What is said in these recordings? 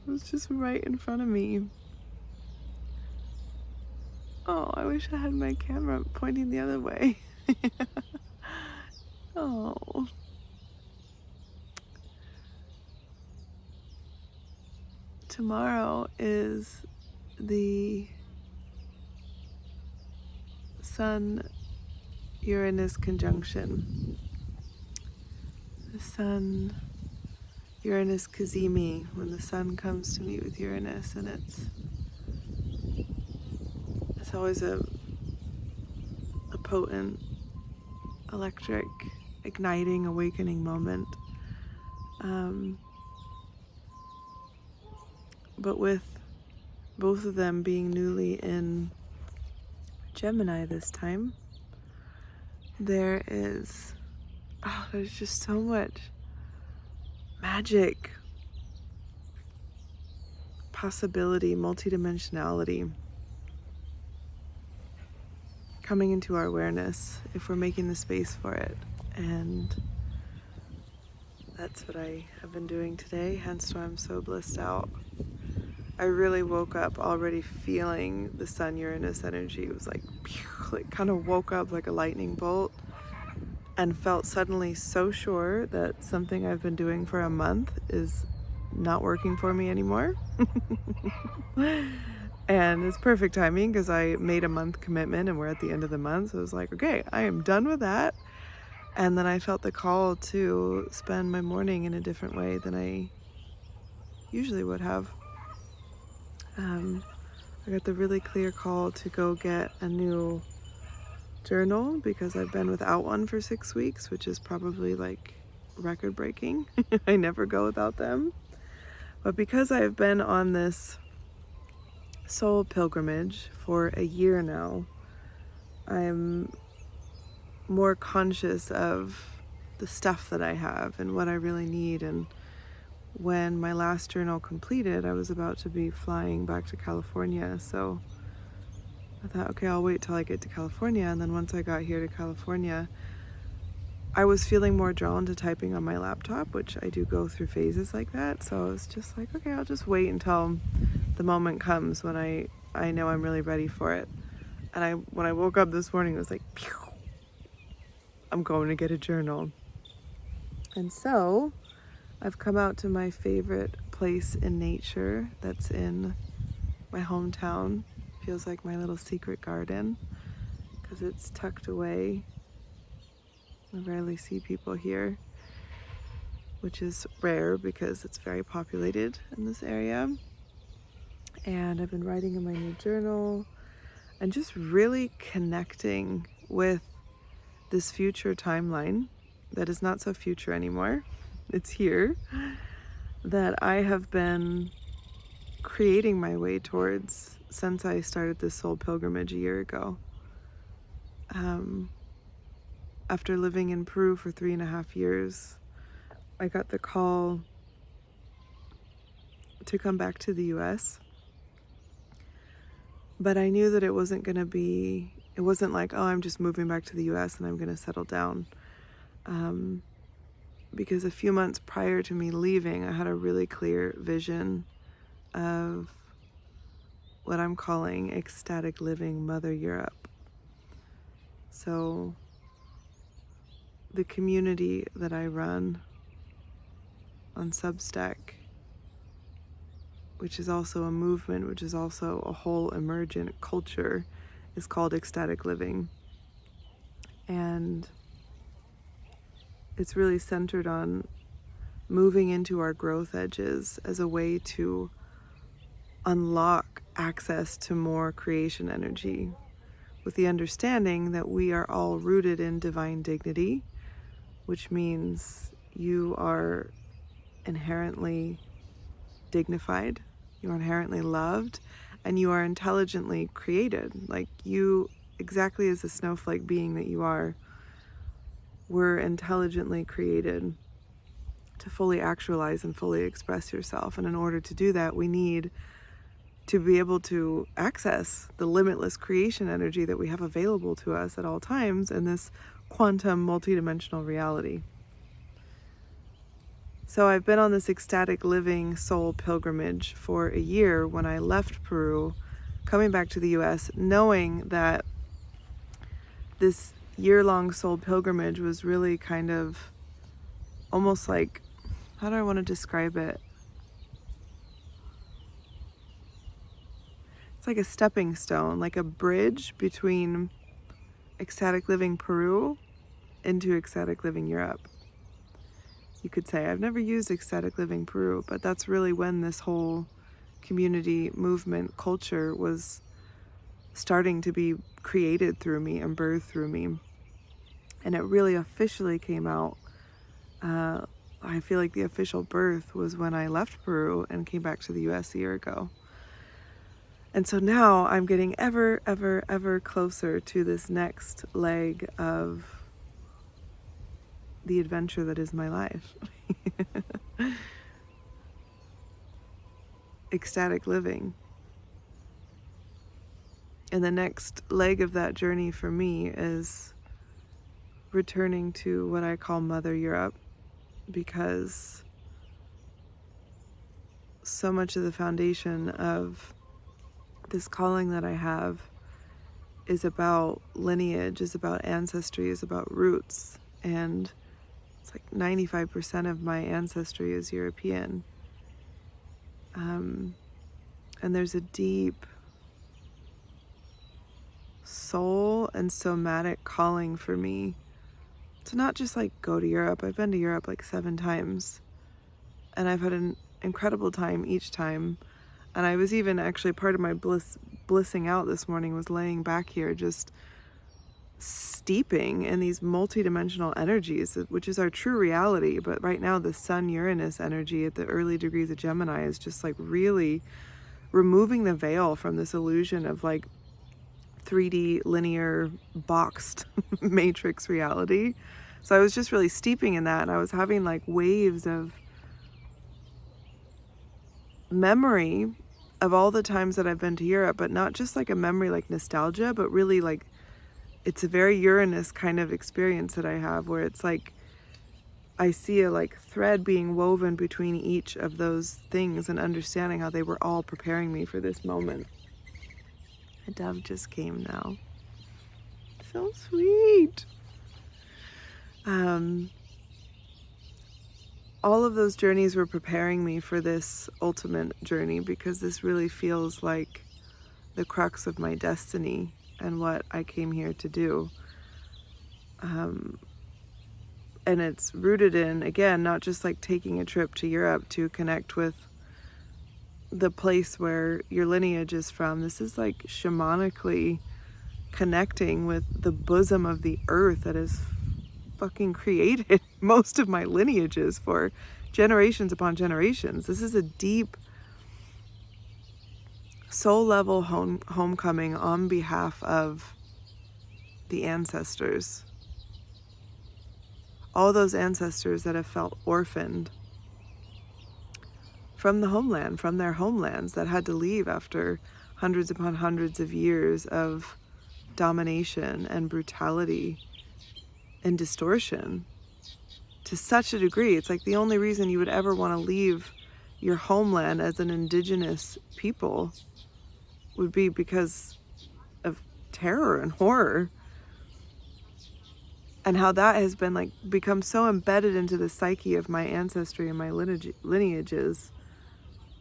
It was just right in front of me. Oh, I wish I had my camera pointing the other way. Oh. Tomorrow is the Sun-Uranus conjunction. The Sun-Uranus Kazemi, when the sun comes to meet with Uranus, and it's always a potent, electric, igniting, awakening moment. But with both of them being newly in Gemini this time, there's just so much magic, possibility, multidimensionality coming into our awareness if we're making the space for it. And that's what I have been doing today, hence why I'm so blissed out. I really woke up already feeling the Sun-Uranus energy. It was like kind of woke up like a lightning bolt and felt suddenly so sure that something I've been doing for a month is not working for me anymore. And it's perfect timing because I made a month commitment and we're at the end of the month. So I was like, okay, I am done with that. And then I felt the call to spend my morning in a different way than I usually would have. I got the really clear call to go get a new journal because I've been without one for 6 weeks, which is probably like record breaking. I never go without them. But because I've been on this soul pilgrimage for a year now, I'm more conscious of the stuff that I have and what I really need. And when my last journal completed, I was about to be flying back to California. So I thought, okay, I'll wait till I get to California. And then once I got here to California, I was feeling more drawn to typing on my laptop, which I do go through phases like that. So I was just like, okay, I'll just wait until the moment comes when I know I'm really ready for it. And when I woke up this morning, it was like, pew, I'm going to get a journal. And so I've come out to my favorite place in nature that's in my hometown. Feels like my little secret garden because it's tucked away. I rarely see people here, which is rare because it's very populated in this area. And I've been writing in my new journal and just really connecting with this future timeline that is not so future anymore. It's here, that I have been creating my way towards since I started this soul pilgrimage a year ago. After living in Peru for 3.5 years, I got the call to come back to the US. But I knew that it wasn't like, oh, I'm just moving back to the US and I'm going to settle down. Because a few months prior to me leaving, I had a really clear vision of what I'm calling Ecstatic Living Mother Europe. So the community that I run on Substack, which is also a movement, which is also a whole emergent culture, is called Ecstatic Living. And it's really centered on moving into our growth edges as a way to unlock access to more creation energy, with the understanding that we are all rooted in divine dignity, which means you are inherently dignified, you are inherently loved, and you are intelligently created. Like you, exactly as the snowflake being that you are, were intelligently created to fully actualize and fully express yourself. And in order to do that, we need to be able to access the limitless creation energy that we have available to us at all times in this quantum multidimensional reality. So I've been on this ecstatic living soul pilgrimage for a year when I left Peru, coming back to the US, knowing that this year-long soul pilgrimage was really kind of almost like, how do I want to describe it? It's like a stepping stone, like a bridge between ecstatic living Peru into ecstatic living Europe. You could say, I've never used ecstatic living Peru, but that's really when this whole community movement culture was starting to be created through me and birthed through me. And it really officially came out. I feel like the official birth was when I left Peru and came back to the US a year ago. And so now I'm getting ever, ever, ever closer to this next leg of the adventure that is my life. Ecstatic living. And the next leg of that journey for me is returning to what I call Mother Europe, because so much of the foundation of this calling that I have is about lineage, is about ancestry, is about roots. And it's like 95% of my ancestry is European. And there's a deep soul and somatic calling for me to not just like go to Europe. I've been to Europe like 7 times, and I've had an incredible time each time. And I was even actually, part of my blissing out this morning was laying back here just steeping in these multidimensional energies, which is our true reality. But right now the Sun Uranus energy at the early degrees of Gemini is just like really removing the veil from this illusion of like 3D linear boxed matrix reality. So I was just really steeping in that, and I was having like waves of memory of all the times that I've been to Europe, but not just like a memory like nostalgia, but really like it's a very Uranus kind of experience that I have, where it's like I see a like thread being woven between each of those things and understanding how they were all preparing me for this moment. A dove just came now. So sweet. All of those journeys were preparing me for this ultimate journey, because this really feels like the crux of my destiny and what I came here to do. And it's rooted in, again, not just like taking a trip to Europe to connect with the place where your lineage is from. This is like shamanically connecting with the bosom of the earth that has fucking created most of my lineages for generations upon generations. This is a deep soul level homecoming on behalf of the ancestors. All those ancestors that have felt orphaned from the homeland, from their homelands, that had to leave after hundreds upon hundreds of years of domination and brutality and distortion to such a degree. It's like the only reason you would ever want to leave your homeland as an indigenous people would be because of terror and horror, and how that has been like become so embedded into the psyche of my ancestry and my lineages,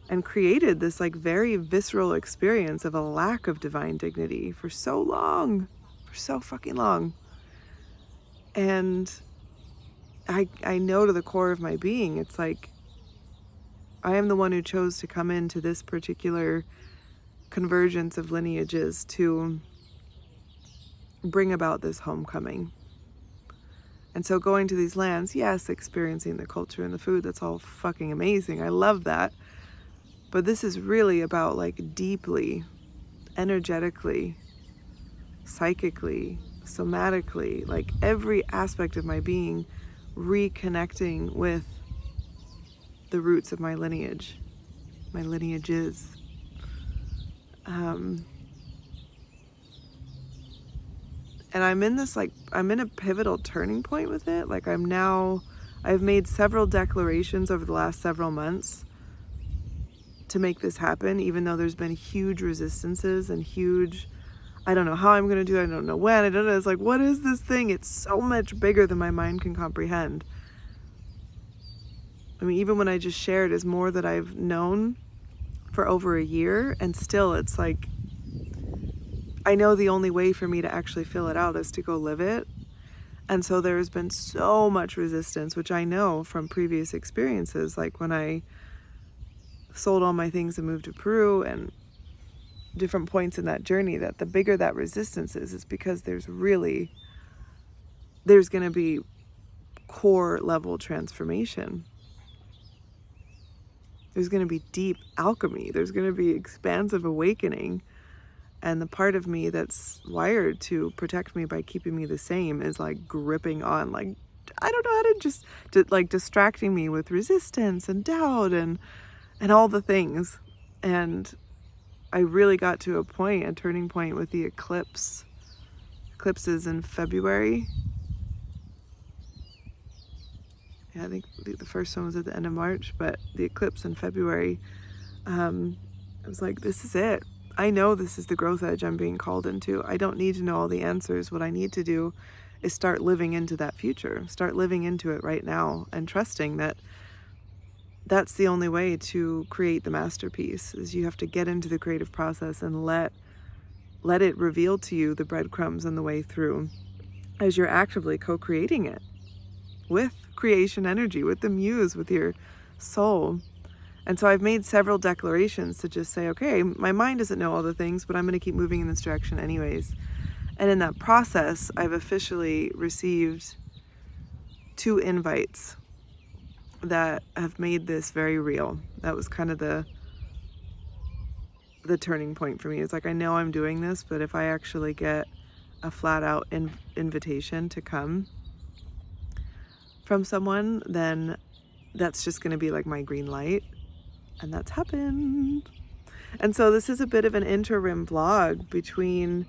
and created this like very visceral experience of a lack of divine dignity for so long, for so fucking long. And I know to the core of my being, it's like I am the one who chose to come into this particular convergence of lineages to bring about this homecoming. And so going to these lands, yes, experiencing the culture and the food, that's all fucking amazing. I love that. But this is really about like deeply, energetically, psychically, somatically, like every aspect of my being reconnecting with the roots of my lineage, my lineages. And I'm in this like, I'm in a pivotal turning point with it. Like I'm I've made several declarations over the last several months to make this happen, even though there's been huge resistances and huge, I don't know how I'm going to do it, I don't know when, I don't know, it's like, what is this thing? It's so much bigger than my mind can comprehend. I mean, even when I just shared is more that I've known for over a year, and still it's like, I know the only way for me to actually fill it out is to go live it. And so there's been so much resistance, which I know from previous experiences, like when I sold all my things and moved to Peru and different points in that journey, that the bigger that resistance is because there's going to be core level transformation. There's going to be deep alchemy. There's going to be expansive awakening. And the part of me that's wired to protect me by keeping me the same is like gripping on, like, I don't know how to like distracting me with resistance and doubt and all the things. And I really got to a turning point with the eclipses in February. Yeah, I think the first one was at the end of March, but the eclipse in February, I was like, this is it. I know this is the growth edge I'm being called into. I don't need to know all the answers. What I need to do is start living into that future, start living into it right now, and trusting that that's the only way to create the masterpiece. Is you have to get into the creative process and let it reveal to you the breadcrumbs on the way through as you're actively co-creating it with creation energy, with the muse, with your soul. And so I've made several declarations to just say, okay, my mind doesn't know all the things, but I'm going to keep moving in this direction anyways. And in that process, I've officially received 2 invites that have made this very real. That was kind of the turning point for me. It's like, I know I'm doing this, but if I actually get a flat out invitation to come from someone, then that's just going to be like my green light. And that's happened. And so this is a bit of an interim vlog. Between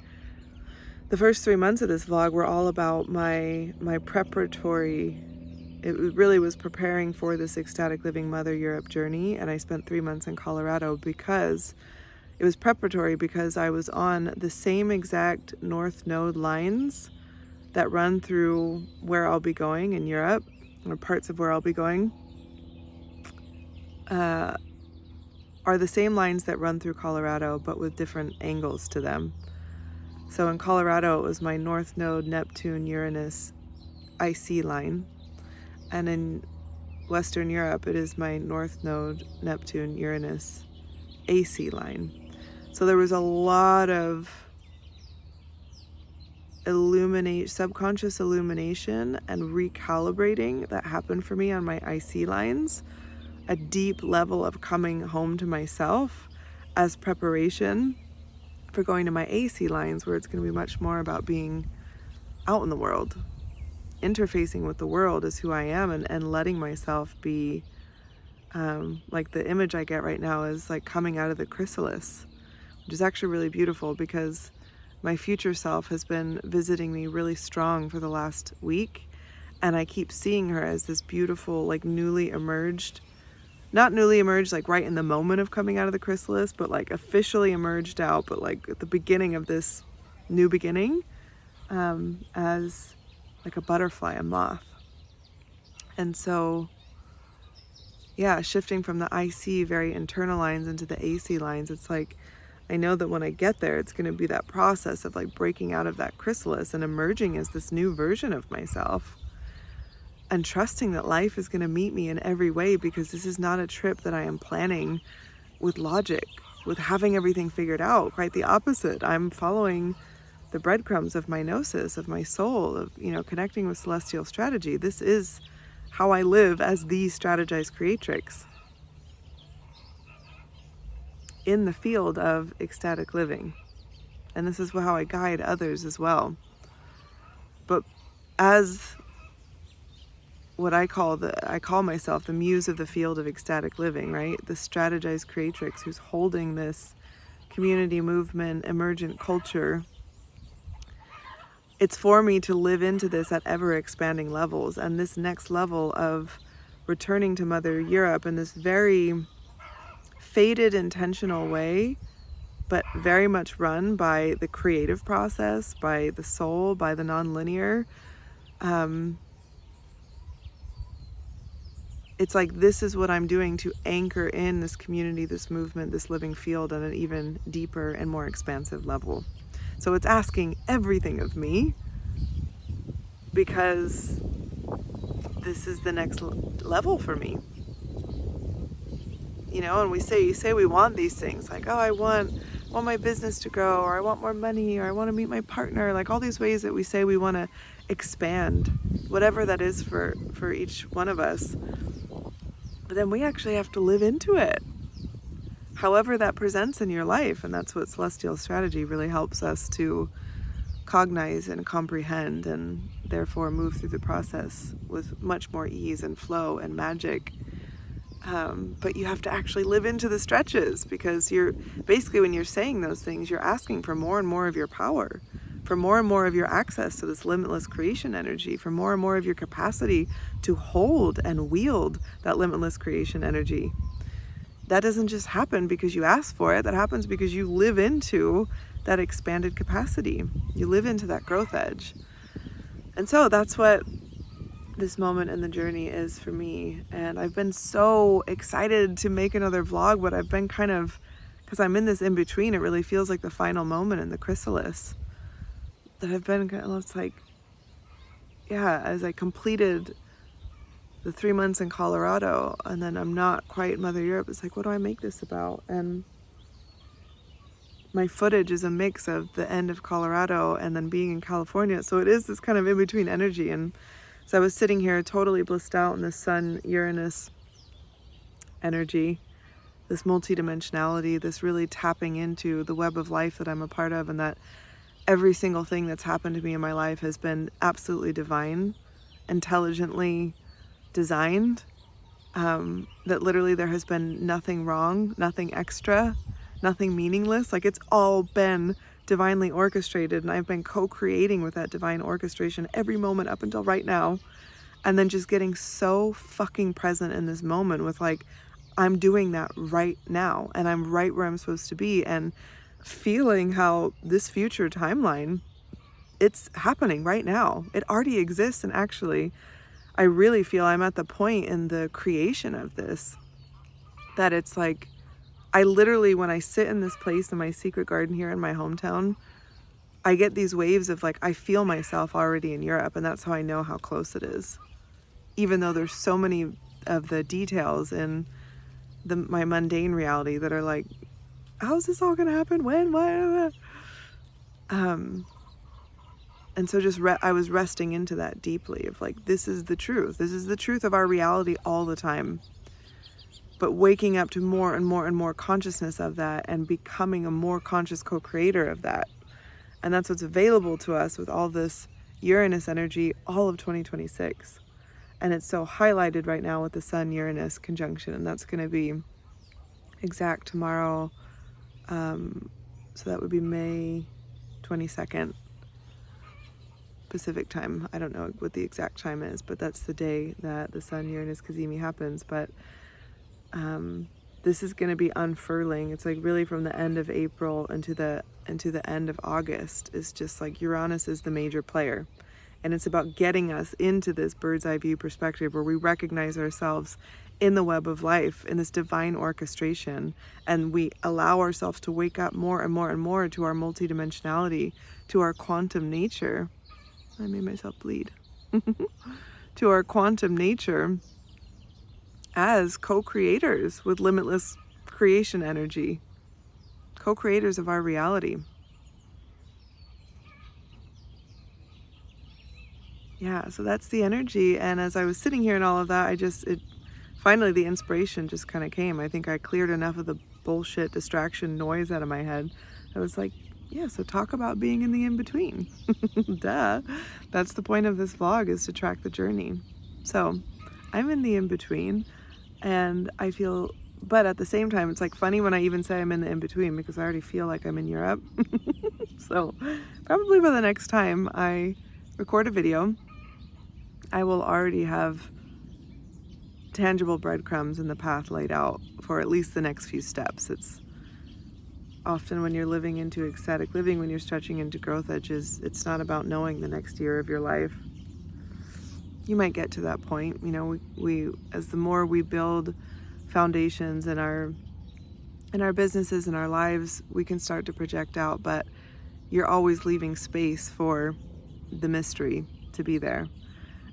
the first 3 months of this vlog were all about my preparatory, it really was preparing for this Ecstatic Living Mother Europe journey. And I spent 3 months in Colorado because it was preparatory, because I was on the same exact North Node lines that run through where I'll be going in Europe, or parts of where I'll be going. Are the same lines that run through Colorado, but with different angles to them. So in Colorado, it was my North Node, Neptune, Uranus, IC line. And in Western Europe, it is my North Node, Neptune, Uranus, AC line. So there was a lot of subconscious illumination and recalibrating that happened for me on my IC lines. A deep level of coming home to myself as preparation for going to my AC lines, where it's going to be much more about being out in the world, interfacing with the world as who I am, and letting myself be, like the image I get right now is like coming out of the chrysalis, which is actually really beautiful, because my future self has been visiting me really strong for the last week, and I keep seeing her as this beautiful, like not newly emerged, like right in the moment of coming out of the chrysalis, but like officially emerged out, but like at the beginning of this new beginning, as like a butterfly, a moth. And so, yeah, shifting from the IC very internal lines into the AC lines, it's like, I know that when I get there, it's going to be that process of like breaking out of that chrysalis and emerging as this new version of myself. And trusting that life is going to meet me in every way, because this is not a trip that I am planning with logic, with having everything figured out. Quite the opposite. I'm following the breadcrumbs of my gnosis, of my soul, of, connecting with celestial strategy. This is how I live as the strategized creatrix in the field of ecstatic living. And this is how I guide others as well. But as what I call myself the muse of the field of ecstatic living, right? The strategized creatrix who's holding this community movement, emergent culture. it's for me to live into this at ever expanding levels. And this next level of returning to Mother Europe in this very fated, intentional way, but very much run by the creative process, by the soul, by the non-linear. It's like, this is what I'm doing to anchor in this community, this movement, this living field on an even deeper and more expansive level. So it's asking everything of me, because this is the next level for me. You know, and we say we want these things, like, oh, I want my business to grow, or I want more money, or I want to meet my partner, like all these ways that we say we want to expand, whatever that is for each one of us. But then we actually have to live into it, however that presents in your life. And that's what Celestial Strategy really helps us to cognize and comprehend, and therefore move through the process with much more ease and flow and magic. But you have to actually live into the stretches, because you're basically, when you're saying those things, you're asking for more and more of your power, for more and more of your access to this limitless creation energy, for more and more of your capacity to hold and wield that limitless creation energy. That doesn't just happen because you ask for it. That happens because you live into that expanded capacity. You live into that growth edge. And so that's what this moment in the journey is for me. And I've been so excited to make another vlog, but I've been kind of, because I'm in this in between, it really feels like the final moment in the chrysalis, that I've been kind of, it's like, yeah, as I completed the 3 months in Colorado, and then I'm not quite in Mother Europe, it's like, what do I make this about? And my footage is a mix of the end of Colorado and then being in California. So it is this kind of in-between energy. And so I was sitting here totally blissed out in the Sun-Uranus energy, this multidimensionality, this really tapping into the web of life that I'm a part of, and that every single thing that's happened to me in my life has been absolutely divine, intelligently designed, that literally there has been nothing wrong, nothing extra, nothing meaningless. Like, it's all been divinely orchestrated, and I've been co-creating with that divine orchestration every moment up until right now. And then just getting so fucking present in this moment with, like, I'm doing that right now, and I'm right where I'm supposed to be, and feeling how this future timeline, it's happening right now. It already exists. And actually, I really feel I'm at the point in the creation of this that it's like, I literally, when I sit in this place in my secret garden here in my hometown, I get these waves of, like, I feel myself already in Europe, and that's how I know how close it is. Even though there's so many of the details in my mundane reality that are like, how's this all gonna happen? When? What? And so just I was resting into that deeply of, like, this is the truth. This is the truth of our reality all the time. But waking up to more and more and more consciousness of that, and becoming a more conscious co-creator of that. And that's what's available to us with all this Uranus energy, all of 2026. And it's so highlighted right now with the Sun-Uranus conjunction, and that's going to be exact tomorrow. So that would be May 22nd Pacific time. I don't know what the exact time is, but that's the day that the Sun-Uranus Cazimi happens. But this is going to be unfurling. It's like really from the end of April into the end of August. It's just like Uranus is the major player. And it's about getting us into this bird's eye view perspective where we recognize ourselves in the web of life, in this divine orchestration, and we allow ourselves to wake up more and more and more to our multidimensionality, to our quantum nature. I made myself bleed. To our quantum nature as co-creators with limitless creation energy, co-creators of our reality. Yeah, so that's the energy. And as I was sitting here and all of that, finally the inspiration just kind of came. I think I cleared enough of the bullshit distraction noise out of my head. I was like, yeah, so talk about being in the in-between. Duh. That's the point of this vlog, is to track the journey. So I'm in the in-between, and I feel But at the same time, it's like funny when I even say I'm in the in-between, because I already feel like I'm in Europe. So probably by the next time I record a video, I will already have tangible breadcrumbs in the path laid out for at least the next few steps. It's often when you're living into ecstatic living, when you're stretching into growth edges, it's not about knowing the next year of your life. You might get to that point. You know, we as the more we build foundations in our businesses and our lives, we can start to project out, but you're always leaving space for the mystery to be there.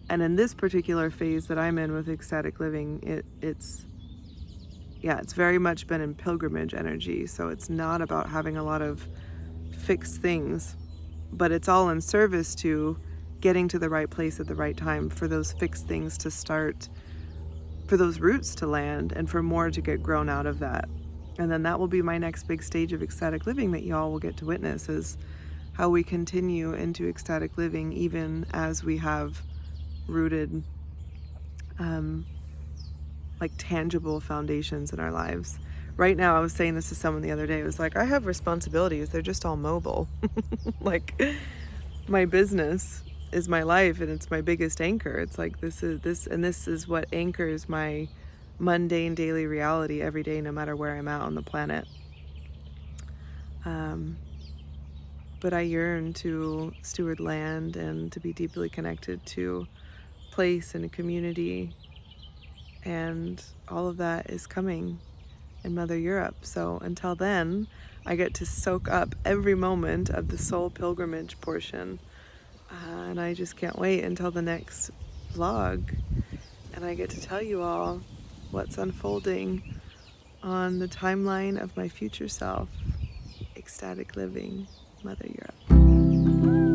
And in this particular phase that I'm in with ecstatic living, it's very much been in pilgrimage energy. So it's not about having a lot of fixed things, but it's all in service to getting to the right place at the right time, for those fixed things to start, for those roots to land, and for more to get grown out of that. And then that will be my next big stage of ecstatic living that y'all will get to witness, is how we continue into ecstatic living even as we have rooted like tangible foundations in our lives. Right now, I was saying this to someone the other day. It was like, I have responsibilities, they're just all mobile. Like, my business is my life, and it's my biggest anchor. It's like this is what anchors my mundane daily reality every day, no matter where I'm at on the planet. But I yearn to steward land and to be deeply connected to place and a community, and all of that is coming in Mother Europe. So until then, I get to soak up every moment of the soul pilgrimage portion, and I just can't wait until the next vlog, and I get to tell you all what's unfolding on the timeline of my future self, ecstatic living, Mother Europe.